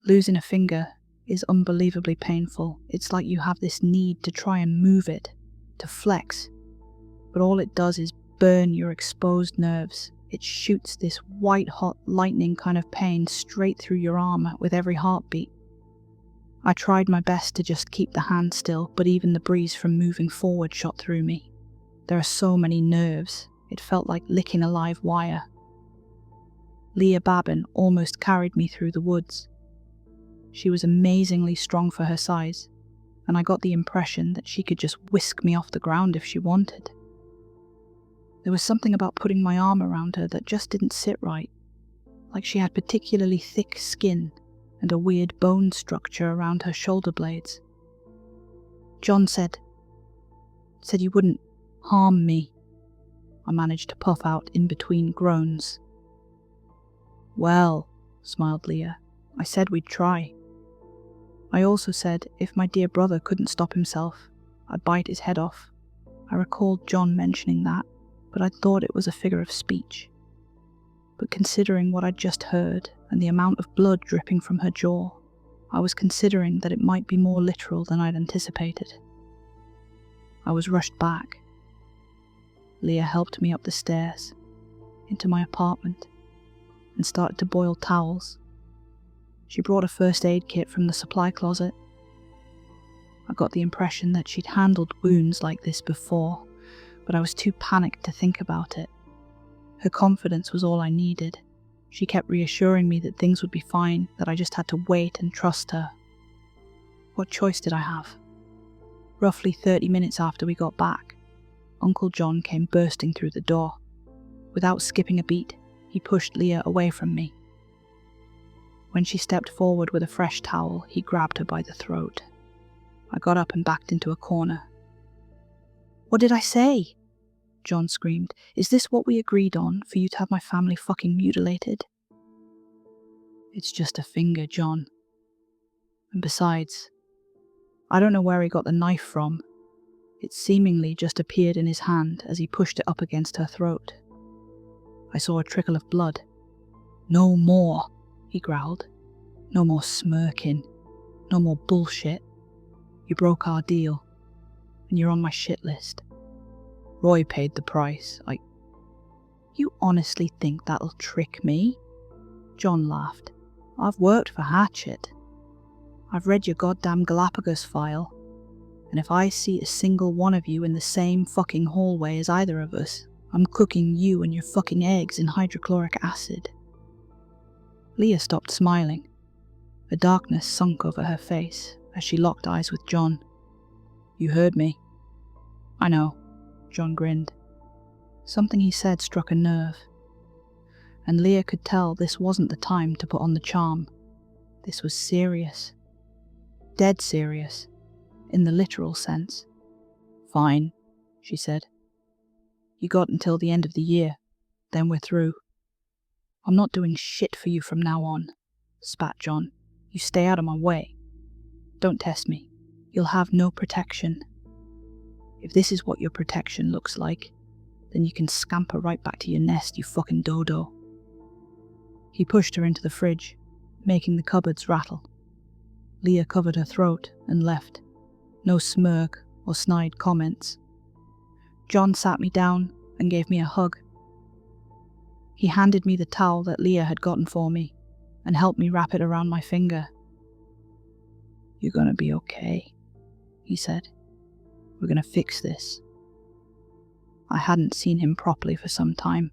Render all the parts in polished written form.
Losing a finger is unbelievably painful. It's like you have this need to try and move it, to flex, but all it does is burn your exposed nerves. It shoots this white-hot lightning kind of pain straight through your arm with every heartbeat. I tried my best to just keep the hand still, but even the breeze from moving forward shot through me. There are so many nerves, it felt like licking a live wire. Leah Babin almost carried me through the woods. She was amazingly strong for her size, and I got the impression that she could just whisk me off the ground if she wanted. There was something about putting my arm around her that just didn't sit right, like she had particularly thick skin and a weird bone structure around her shoulder blades. John said you wouldn't harm me. I managed to puff out in between groans. Well, smiled Leah, I said we'd try. I also said if my dear brother couldn't stop himself, I'd bite his head off. I recalled John mentioning that, but I thought it was a figure of speech. But considering what I'd just heard and the amount of blood dripping from her jaw, I was considering that it might be more literal than I'd anticipated. I was rushed back. Leah helped me up the stairs, into my apartment, and started to boil towels. She brought a first aid kit from the supply closet. I got the impression that she'd handled wounds like this before, but I was too panicked to think about it. Her confidence was all I needed. She kept reassuring me that things would be fine, that I just had to wait and trust her. What choice did I have? Roughly 30 minutes after we got back, Uncle John came bursting through the door. Without skipping a beat, he pushed Leah away from me. When she stepped forward with a fresh towel, he grabbed her by the throat. I got up and backed into a corner. "What did I say?" John screamed. "Is this what we agreed on, for you to have my family fucking mutilated?" "It's just a finger, John. And besides, I don't know where he got the knife from. It seemingly just appeared in his hand as he pushed it up against her throat. I saw a trickle of blood. No more, he growled. No more smirking. No more bullshit. You broke our deal, and you're on my shit list. Roy paid the price. You honestly think that'll trick me?" John laughed. "I've worked for Hatchet. I've read your goddamn Galapagos file, and if I see a single one of you in the same fucking hallway as either of us, I'm cooking you and your fucking eggs in hydrochloric acid." Leah stopped smiling. A darkness sunk over her face as she locked eyes with John. "You heard me." "I know," John grinned. Something he said struck a nerve, and Leah could tell this wasn't the time to put on the charm. This was serious. Dead serious, in the literal sense. "Fine," she said. "You got until the end of the year, then we're through." "I'm not doing shit for you from now on," spat John. "You stay out of my way. Don't test me. You'll have no protection. If this is what your protection looks like, then you can scamper right back to your nest, you fucking dodo." He pushed her into the fridge, making the cupboards rattle. Leah covered her throat and left. No smirk or snide comments. John sat me down and gave me a hug. He handed me the towel that Leah had gotten for me and helped me wrap it around my finger. "You're gonna be okay," he said. "We're gonna fix this." I hadn't seen him properly for some time.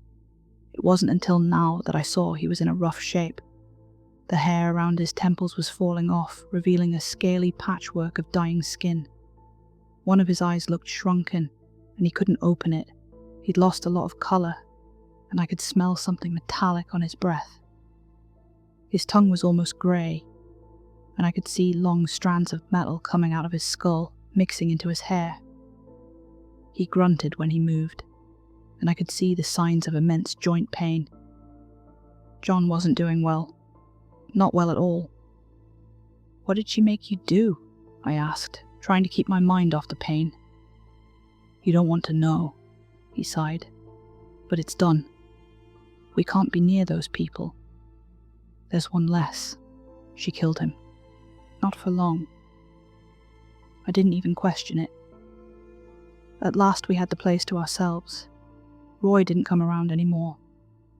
It wasn't until now that I saw he was in a rough shape. The hair around his temples was falling off, revealing a scaly patchwork of dying skin. One of his eyes looked shrunken, and he couldn't open it. He'd lost a lot of colour, and I could smell something metallic on his breath. His tongue was almost grey, and I could see long strands of metal coming out of his skull, mixing into his hair. He grunted when he moved, and I could see the signs of immense joint pain. John wasn't doing well. Not well at all. "What did she make you do?" I asked, trying to keep my mind off the pain. "You don't want to know," he sighed. "But it's done. We can't be near those people. There's one less." She killed him. Not for long. I didn't even question it. At last we had the place to ourselves. Roy didn't come around anymore,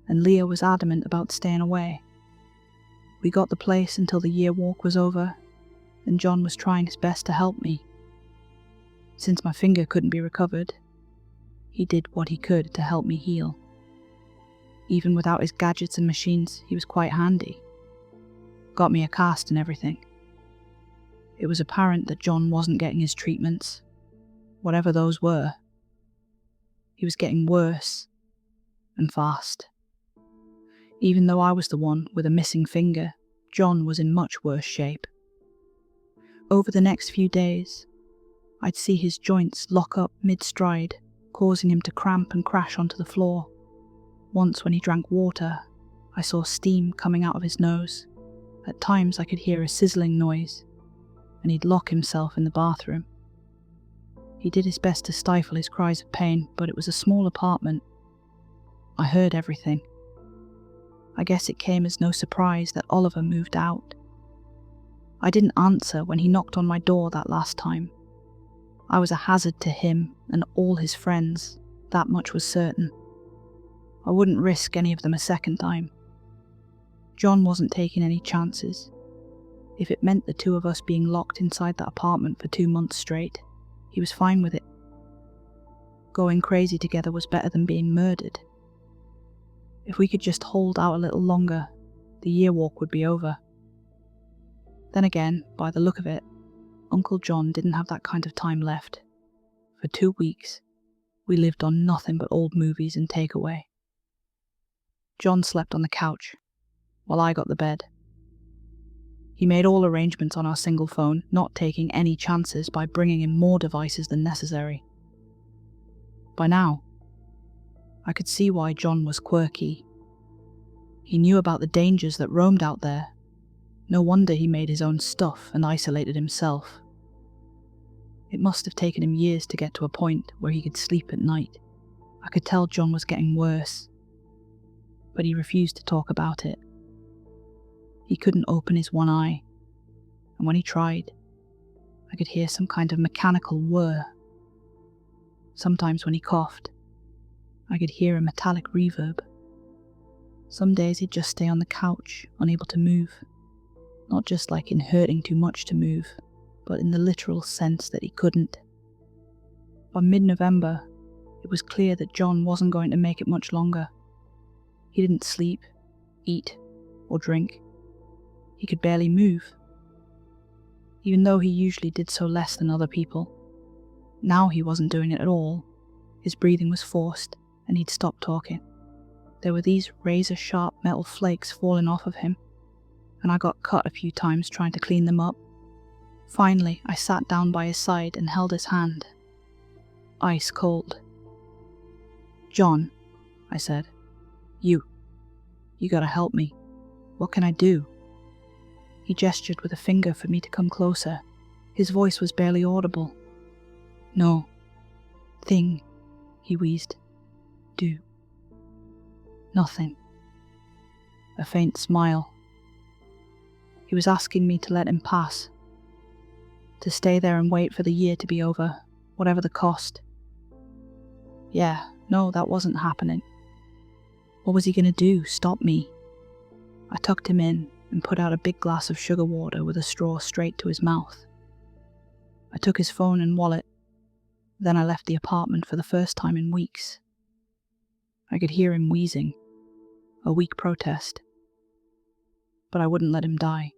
and Leah was adamant about staying away. We got the place until the year walk was over, and John was trying his best to help me. Since my finger couldn't be recovered, he did what he could to help me heal. Even without his gadgets and machines, he was quite handy. Got me a cast and everything. It was apparent that John wasn't getting his treatments, whatever those were. He was getting worse, and fast. Even though I was the one with a missing finger, John was in much worse shape. Over the next few days, I'd see his joints lock up mid-stride, causing him to cramp and crash onto the floor. Once when he drank water, I saw steam coming out of his nose. At times I could hear a sizzling noise, and he'd lock himself in the bathroom. He did his best to stifle his cries of pain, but it was a small apartment. I heard everything. I guess it came as no surprise that Oliver moved out. I didn't answer when he knocked on my door that last time. I was a hazard to him and all his friends, that much was certain. I wouldn't risk any of them a second time. John wasn't taking any chances. If it meant the two of us being locked inside that apartment for 2 months straight, he was fine with it. Going crazy together was better than being murdered. If we could just hold out a little longer, the year walk would be over. Then again, by the look of it, Uncle John didn't have that kind of time left. For 2 weeks, we lived on nothing but old movies and takeaway. John slept on the couch, while I got the bed. He made all arrangements on our single phone, not taking any chances by bringing in more devices than necessary. By now, I could see why John was quirky. He knew about the dangers that roamed out there. No wonder he made his own stuff and isolated himself. It must have taken him years to get to a point where he could sleep at night. I could tell John was getting worse, but he refused to talk about it. He couldn't open his one eye, and when he tried, I could hear some kind of mechanical whir. Sometimes when he coughed, I could hear a metallic reverb. Some days he'd just stay on the couch, unable to move. Not just like in hurting too much to move, but in the literal sense that he couldn't. By mid-November, it was clear that John wasn't going to make it much longer. He didn't sleep, eat, or drink. He could barely move, even though he usually did so less than other people. Now he wasn't doing it at all. His breathing was forced, and he'd stopped talking. There were these razor-sharp metal flakes falling off of him, and I got cut a few times trying to clean them up. Finally, I sat down by his side and held his hand. Ice cold. "John," I said, You gotta help me. What can I do?" He gestured with a finger for me to come closer. His voice was barely audible. "No. Thing," he wheezed. "Do. Nothing." A faint smile. He was asking me to let him pass. To stay there and wait for the year to be over, whatever the cost. Yeah, no, that wasn't happening. What was he going to do? Stop me? I tucked him in and put out a big glass of sugar water with a straw straight to his mouth. I took his phone and wallet. Then I left the apartment for the first time in weeks. I could hear him wheezing, a weak protest. But I wouldn't let him die.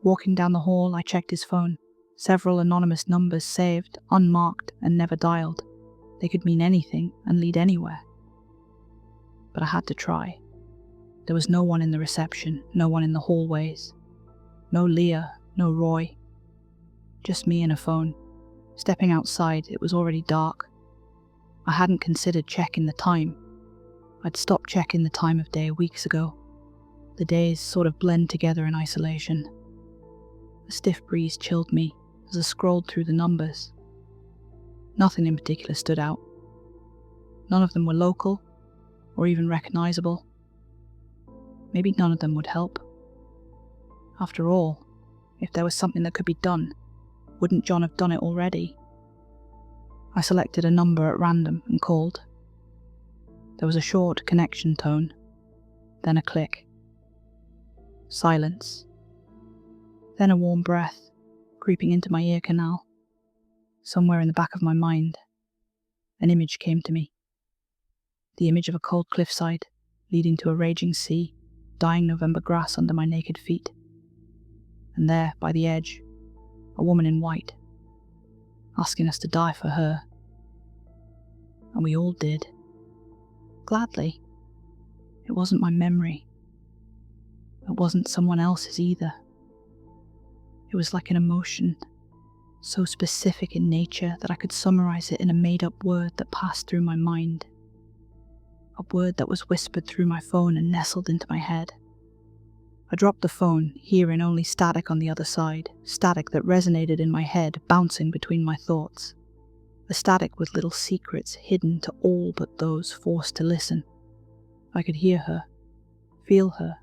Walking down the hall, I checked his phone. Several anonymous numbers saved, unmarked, and never dialed. They could mean anything and lead anywhere. But I had to try. There was no one in the reception, no one in the hallways. No Leah, no Roy. Just me and a phone. Stepping outside, it was already dark. I hadn't considered checking the time. I'd stopped checking the time of day weeks ago. The days sort of blend together in isolation. A stiff breeze chilled me as I scrolled through the numbers. Nothing in particular stood out. None of them were local, or even recognizable. Maybe none of them would help. After all, if there was something that could be done, wouldn't John have done it already? I selected a number at random and called. There was a short connection tone, then a click. Silence. Then a warm breath, creeping into my ear canal. Somewhere in the back of my mind, an image came to me. The image of a cold cliffside, leading to a raging sea, dying November grass under my naked feet. And there, by the edge, a woman in white, asking us to die for her. And we all did. Gladly. It wasn't my memory. It wasn't someone else's either. It was like an emotion, so specific in nature that I could summarize it in a made-up word that passed through my mind. A word that was whispered through my phone and nestled into my head. I dropped the phone, hearing only static on the other side, static that resonated in my head, bouncing between my thoughts. A static with little secrets hidden to all but those forced to listen. I could hear her, feel her,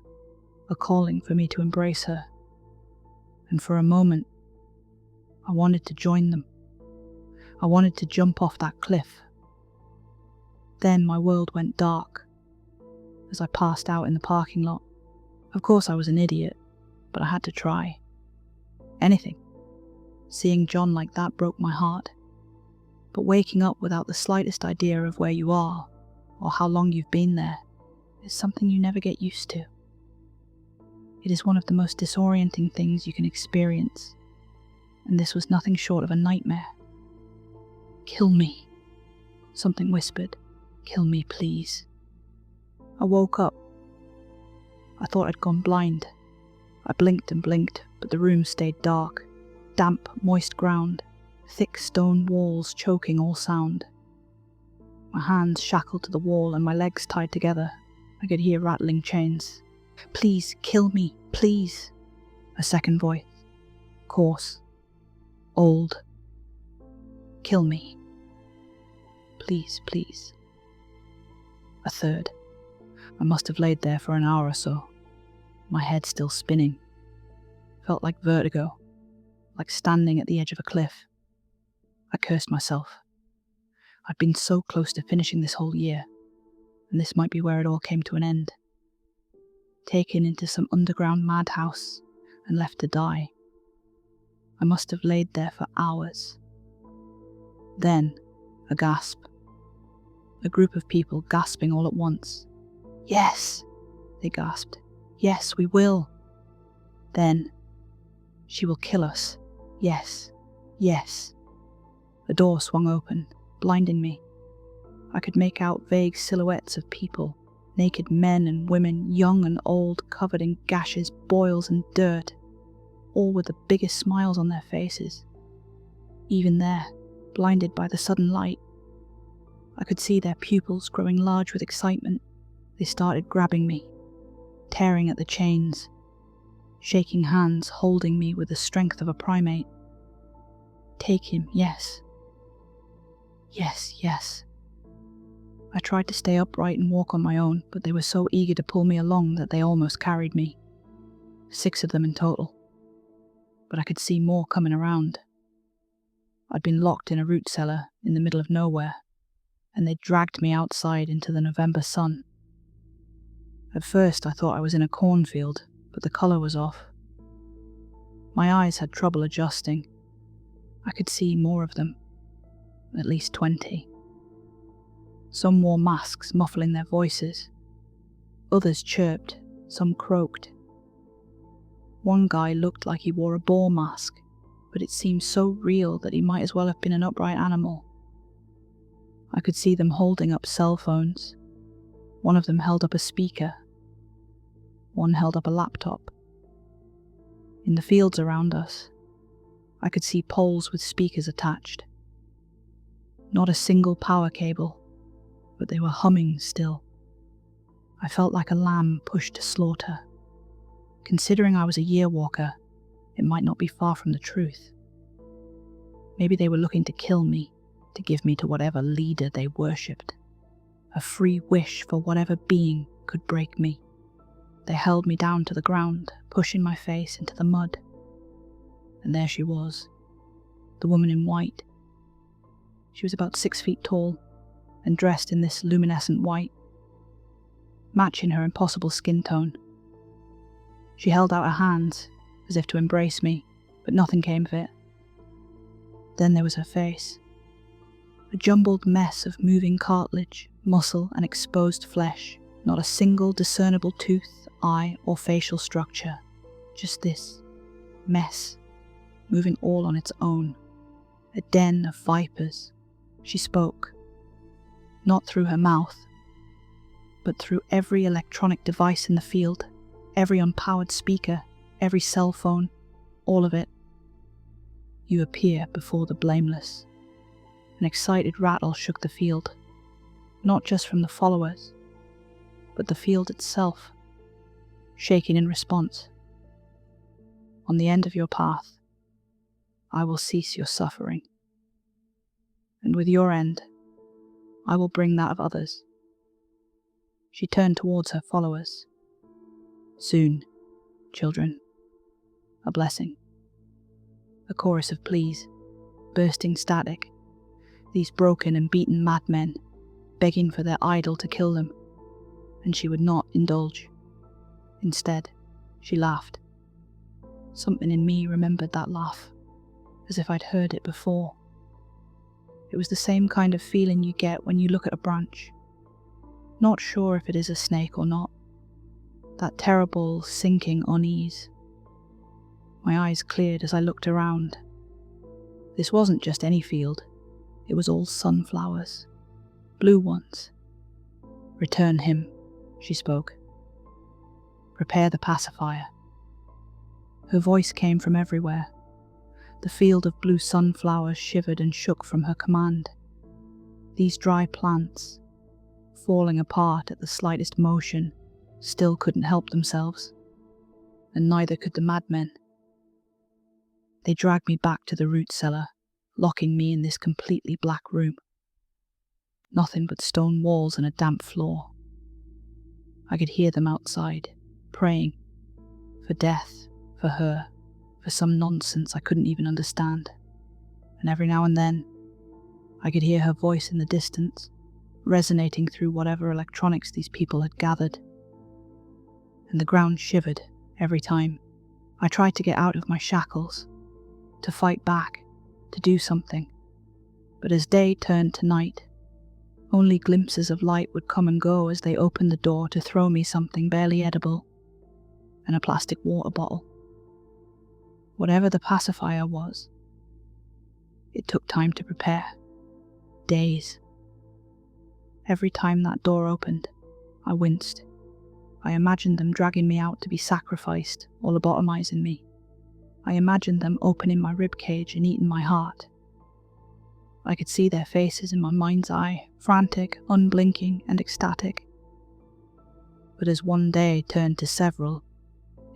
a calling for me to embrace her. And for a moment, I wanted to join them. I wanted to jump off that cliff. Then my world went dark as I passed out in the parking lot. Of course I was an idiot, but I had to try. Anything. Seeing John like that broke my heart. But waking up without the slightest idea of where you are, or how long you've been there, is something you never get used to. It is one of the most disorienting things you can experience, and this was nothing short of a nightmare. Kill me, something whispered. Kill me, please. I woke up. I thought I'd gone blind. I blinked and blinked, but the room stayed dark. Damp, moist ground, thick stone walls choking all sound. My hands shackled to the wall and my legs tied together. I could hear rattling chains. Please, kill me, please. A second voice. Coarse. Old. Kill me. Please, please. A third. I must have laid there for an hour or so, my head still spinning. Felt like vertigo, like standing at the edge of a cliff. I cursed myself. I'd been so close to finishing this whole year, and this might be where it all came to an end. Taken into some underground madhouse and left to die. I must have laid there for hours. Then, a gasp. A group of people gasping all at once. Yes, they gasped. Yes, we will. Then, she will kill us. Yes, yes. The door swung open, blinding me. I could make out vague silhouettes of people, naked men and women, young and old, covered in gashes, boils and dirt, all with the biggest smiles on their faces. Even there, blinded by the sudden light, I could see their pupils growing large with excitement. They started grabbing me, tearing at the chains, shaking hands, holding me with the strength of a primate. Take him, yes. Yes, yes. I tried to stay upright and walk on my own, but they were so eager to pull me along that they almost carried me. 6 of them in total. But I could see more coming around. I'd been locked in a root cellar in the middle of nowhere, and they dragged me outside into the November sun. At first I thought I was in a cornfield, but the colour was off. My eyes had trouble adjusting. I could see more of them, at least 20. Some wore masks muffling their voices. Others chirped, some croaked. One guy looked like he wore a boar mask, but it seemed so real that he might as well have been an upright animal. I could see them holding up cell phones. One of them held up a speaker. One held up a laptop. In the fields around us, I could see poles with speakers attached. Not a single power cable, but they were humming still. I felt like a lamb pushed to slaughter. Considering I was a Yearwalker, it might not be far from the truth. Maybe they were looking to kill me, to give me to whatever leader they worshipped. A free wish for whatever being could break me. They held me down to the ground, pushing my face into the mud. And there she was, the woman in white. She was about 6 feet tall, and dressed in this luminescent white, matching her impossible skin tone. She held out her hands, as if to embrace me, but nothing came of it. Then there was her face. A jumbled mess of moving cartilage, muscle, and exposed flesh. Not a single discernible tooth, eye, or facial structure. Just this mess, moving all on its own. A den of vipers. She spoke. Not through her mouth, but through every electronic device in the field, every unpowered speaker, every cell phone, all of it. You appear before the Blameless. An excited rattle shook the field, not just from the followers, but the field itself, shaking in response. On the end of your path, I will cease your suffering, and with your end, I will bring that of others. She turned towards her followers. Soon, children, a blessing. A chorus of pleas, bursting static, these broken and beaten madmen, begging for their idol to kill them, and she would not indulge. Instead, she laughed. Something in me remembered that laugh, as if I'd heard it before. It was the same kind of feeling you get when you look at a branch, not sure if it is a snake or not. That terrible, sinking unease. My eyes cleared as I looked around. This wasn't just any field. It was all sunflowers. Blue ones. Return him, she spoke. Prepare the pacifier. Her voice came from everywhere. The field of blue sunflowers shivered and shook from her command. These dry plants, falling apart at the slightest motion, still couldn't help themselves, and neither could the madmen. They dragged me back to the root cellar, locking me in this completely black room. Nothing but stone walls and a damp floor. I could hear them outside, praying. For death, for her, for some nonsense I couldn't even understand. And every now and then, I could hear her voice in the distance, resonating through whatever electronics these people had gathered. And the ground shivered every time. I tried to get out of my shackles, to fight back, to do something. But as day turned to night, only glimpses of light would come and go as they opened the door to throw me something barely edible, and a plastic water bottle. Whatever the pacifier was, it took time to prepare. Days. Every time that door opened, I winced. I imagined them dragging me out to be sacrificed or lobotomizing me. I imagined them opening my ribcage and eating my heart. I could see their faces in my mind's eye, frantic, unblinking, and ecstatic. But as one day turned to several,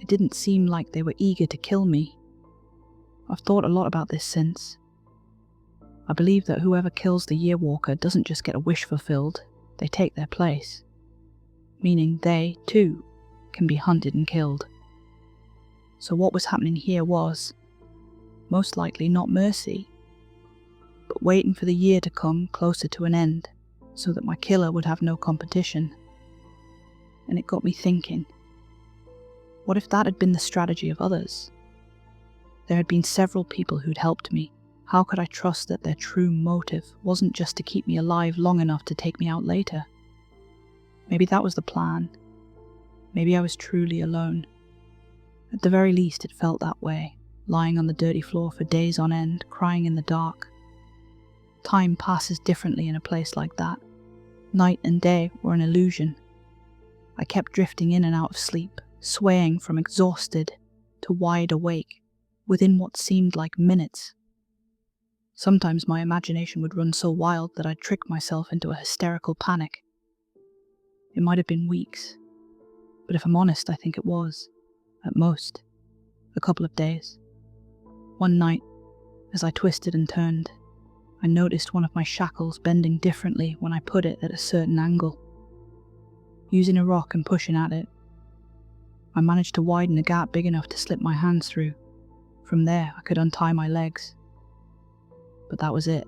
it didn't seem like they were eager to kill me. I've thought a lot about this since. I believe that whoever kills the Yearwalker doesn't just get a wish fulfilled, they take their place. Meaning they, too, can be hunted and killed. So what was happening here was, most likely not mercy, but waiting for the year to come closer to an end, so that my killer would have no competition. And it got me thinking, what if that had been the strategy of others? There had been several people who'd helped me. How could I trust that their true motive wasn't just to keep me alive long enough to take me out later? Maybe that was the plan. Maybe I was truly alone. At the very least it felt that way, lying on the dirty floor for days on end, crying in the dark. Time passes differently in a place like that. Night and day were an illusion. I kept drifting in and out of sleep, swaying from exhausted to wide awake, within what seemed like minutes. Sometimes my imagination would run so wild that I'd trick myself into a hysterical panic. It might have been weeks, but if I'm honest, I think it was, at most, a couple of days. One night, as I twisted and turned, I noticed one of my shackles bending differently when I put it at a certain angle. Using a rock and pushing at it, I managed to widen a gap big enough to slip my hands through. From there, I could untie my legs. But that was it.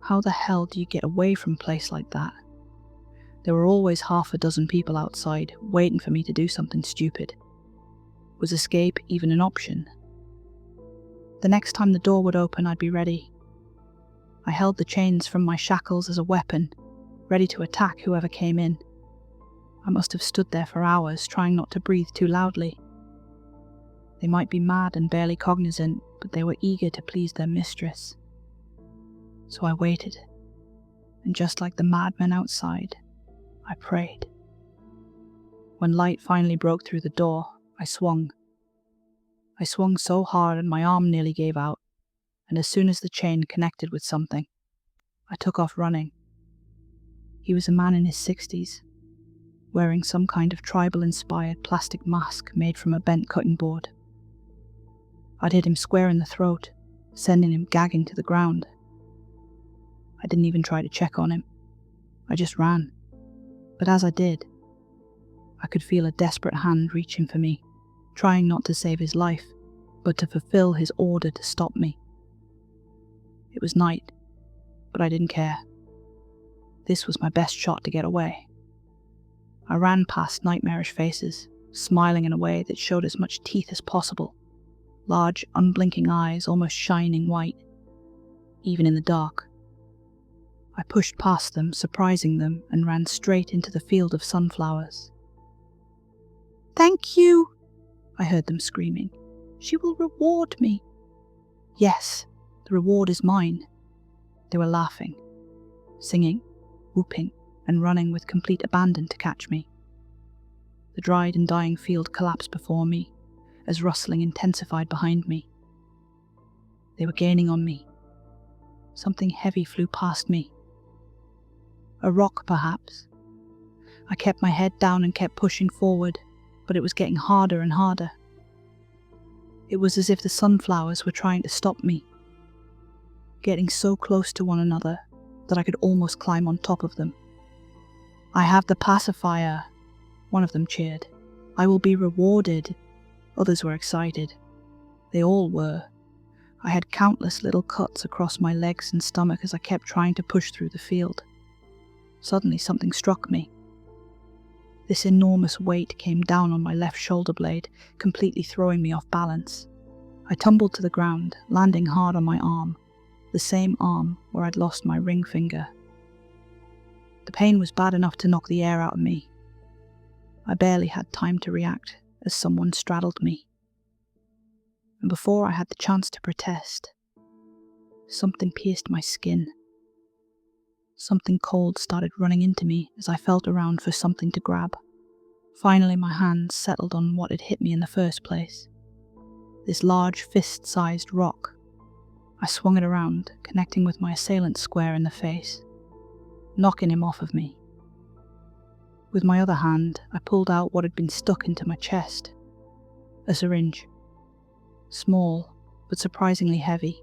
How the hell do you get away from a place like that? There were always half a dozen people outside, waiting for me to do something stupid. Was escape even an option? The next time the door would open, I'd be ready. I held the chains from my shackles as a weapon, ready to attack whoever came in. I must have stood there for hours, trying not to breathe too loudly. They might be mad and barely cognizant, but they were eager to please their mistress. So I waited, and just like the madmen outside, I prayed. When light finally broke through the door, I swung. I swung so hard and my arm nearly gave out, and as soon as the chain connected with something, I took off running. He was a man in his 60s, wearing some kind of tribal-inspired plastic mask made from a bent cutting board. I'd hit him square in the throat, sending him gagging to the ground. I didn't even try to check on him. I just ran. But as I did, I could feel a desperate hand reaching for me, trying not to save his life, but to fulfill his order to stop me. It was night, but I didn't care. This was my best shot to get away. I ran past nightmarish faces, smiling in a way that showed as much teeth as possible, large, unblinking eyes almost shining white, even in the dark. I pushed past them, surprising them, and ran straight into the field of sunflowers. "Thank you," I heard them screaming. "She will reward me." Yes, the reward is mine. They were laughing, singing, whooping, and running with complete abandon to catch me. The dried and dying field collapsed before me, as rustling intensified behind me. They were gaining on me. Something heavy flew past me. A rock, perhaps. I kept my head down and kept pushing forward, but it was getting harder and harder. It was as if the sunflowers were trying to stop me, getting so close to one another that I could almost climb on top of them. "I have the pacifier," one of them cheered. "I will be rewarded." Others were excited. They all were. I had countless little cuts across my legs and stomach as I kept trying to push through the field. Suddenly something struck me. This enormous weight came down on my left shoulder blade, completely throwing me off balance. I tumbled to the ground, landing hard on my arm, the same arm where I'd lost my ring finger. The pain was bad enough to knock the air out of me. I barely had time to react as someone straddled me. And before I had the chance to protest, something pierced my skin. Something cold started running into me as I felt around for something to grab. Finally, my hands settled on what had hit me in the first place. This large, fist-sized rock. I swung it around, connecting with my assailant square in the face, knocking him off of me. With my other hand, I pulled out what had been stuck into my chest. A syringe. Small, but surprisingly heavy.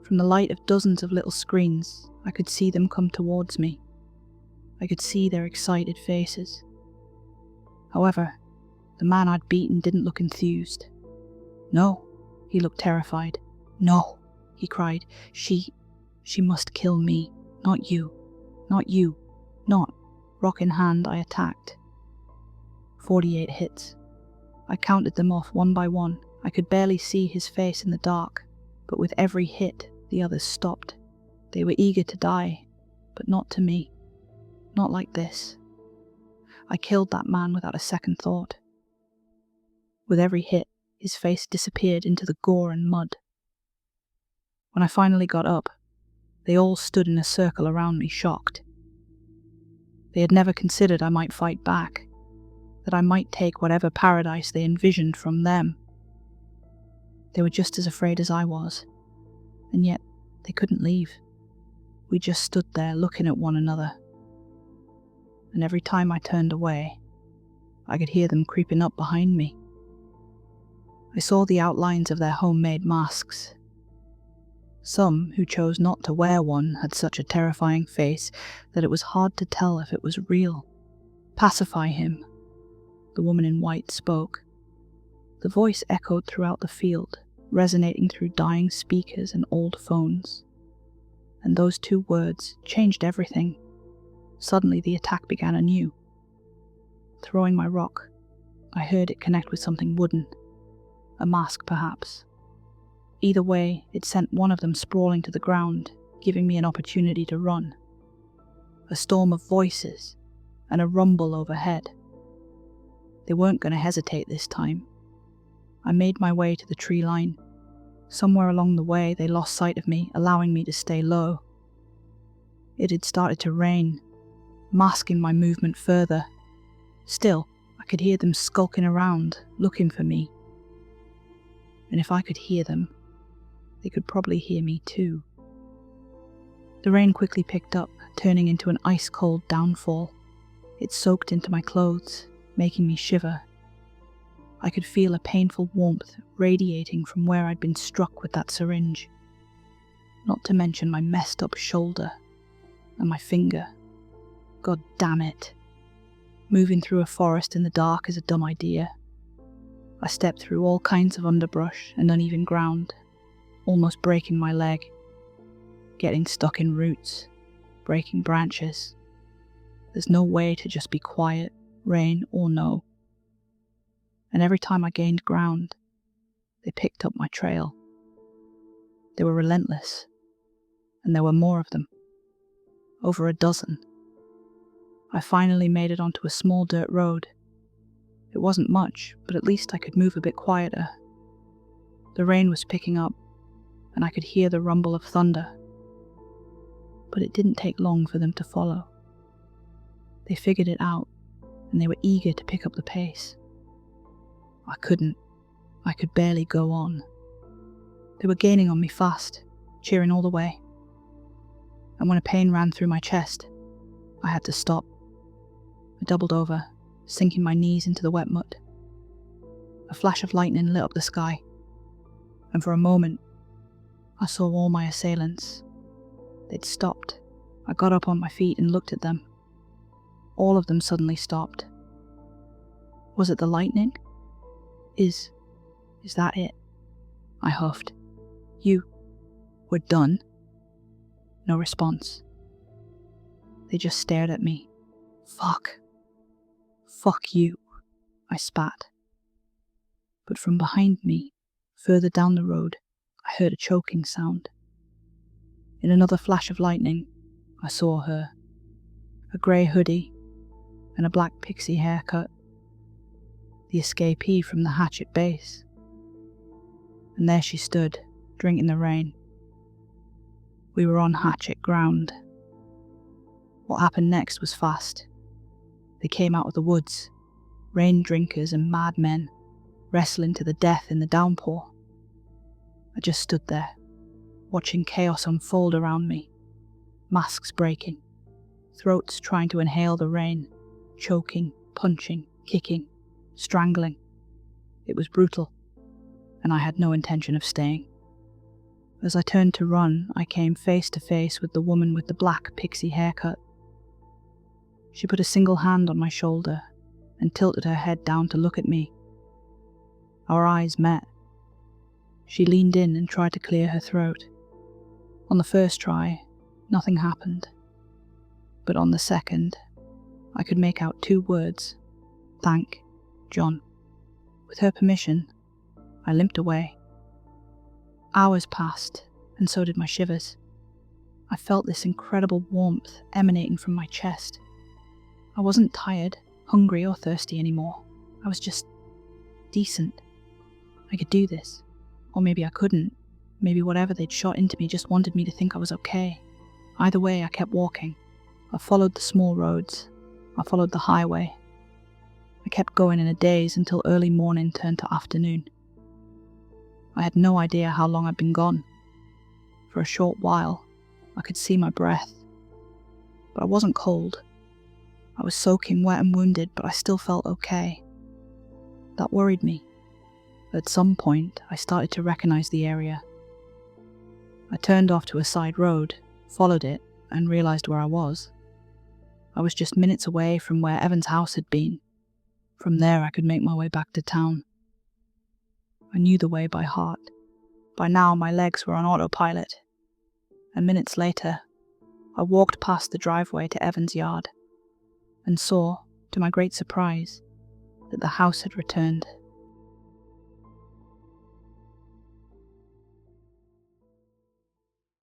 From the light of dozens of little screens, I could see them come towards me. I could see their excited faces. However, the man I'd beaten didn't look enthused. No, he looked terrified. "No," he cried. She must kill me, not you. Not you. Not." Rock in hand, I attacked. 48 hits. I counted them off one by one. I could barely see his face in the dark, but with every hit, the others stopped. They were eager to die, but not to me. Not like this. I killed that man without a second thought. With every hit, his face disappeared into the gore and mud. When I finally got up, they all stood in a circle around me, shocked. They had never considered I might fight back, that I might take whatever paradise they envisioned from them. They were just as afraid as I was, and yet they couldn't leave. We just stood there looking at one another, and every time I turned away, I could hear them creeping up behind me. I saw the outlines of their homemade masks. Some who chose not to wear one had such a terrifying face that it was hard to tell if it was real. Pacify him. the woman in white, spoke. The voice echoed throughout the field, resonating through dying speakers and old phones. And those 2 words changed everything. Suddenly the attack began anew. Throwing my rock, I heard it connect with something wooden. A mask, perhaps. Either way, it sent one of them sprawling to the ground, giving me an opportunity to run. A storm of voices, and a rumble overhead. They weren't going to hesitate this time. I made my way to the tree line. Somewhere along the way, they lost sight of me, allowing me to stay low. It had started to rain, masking my movement further. Still, I could hear them skulking around, looking for me. And if I could hear them, they could probably hear me too. The rain quickly picked up, turning into an ice-cold downfall. It soaked into my clothes, making me shiver. I could feel a painful warmth radiating from where I'd been struck with that syringe. Not to mention my messed up shoulder and my finger. God damn it. Moving through a forest in the dark is a dumb idea. I stepped through all kinds of underbrush and uneven ground, almost breaking my leg, getting stuck in roots, breaking branches. There's no way to just be quiet, rain or no. And every time I gained ground, they picked up my trail. They were relentless, and there were more of them. Over a dozen. I finally made it onto a small dirt road. It wasn't much, but at least I could move a bit quieter. The rain was picking up, and I could hear the rumble of thunder. But it didn't take long for them to follow. They figured it out, and they were eager to pick up the pace. I couldn't. I could barely go on. They were gaining on me fast, cheering all the way. And when a pain ran through my chest, I had to stop. I doubled over, sinking my knees into the wet mud. A flash of lightning lit up the sky, and for a moment, I saw all my assailants. They'd stopped. I got up on my feet and looked at them. All of them suddenly stopped. Was it the lightning? Is that it? I huffed. We're done? No response. They just stared at me. Fuck you, I spat. But from behind me, further down the road, I heard a choking sound. In another flash of lightning, I saw her. A grey hoodie and a black pixie haircut. The escapee from the Hatchet base. And there she stood, drinking the rain. We were on Hatchet ground. What happened next was fast. They came out of the woods, rain drinkers and madmen, wrestling to the death in the downpour. I just stood there, watching chaos unfold around me. Masks breaking, throats trying to inhale the rain, choking, punching, kicking, strangling. It was brutal, and I had no intention of staying. As I turned to run, I came face to face with the woman with the black pixie haircut. She put a single hand on my shoulder and tilted her head down to look at me. Our eyes met. She leaned in and tried to clear her throat. On the first try, nothing happened. But on the second, I could make out 2 words. Thank John. With her permission, I limped away. Hours passed, and so did my shivers. I felt this incredible warmth emanating from my chest. I wasn't tired, hungry, or thirsty anymore. I was just decent. I could do this. Or maybe I couldn't. Maybe whatever they'd shot into me just wanted me to think I was okay. Either way, I kept walking. I followed the small roads. I followed the highway. I kept going in a daze until early morning turned to afternoon. I had no idea how long I'd been gone. For a short while, I could see my breath. But I wasn't cold. I was soaking wet and wounded, but I still felt okay. That worried me. At some point, I started to recognize the area. I turned off to a side road, followed it, and realized where I was. I was just minutes away from where Evan's house had been. From there I could make my way back to town. I knew the way by heart. By now my legs were on autopilot, and minutes later I walked past the driveway to Evan's yard and saw, to my great surprise, that the house had returned.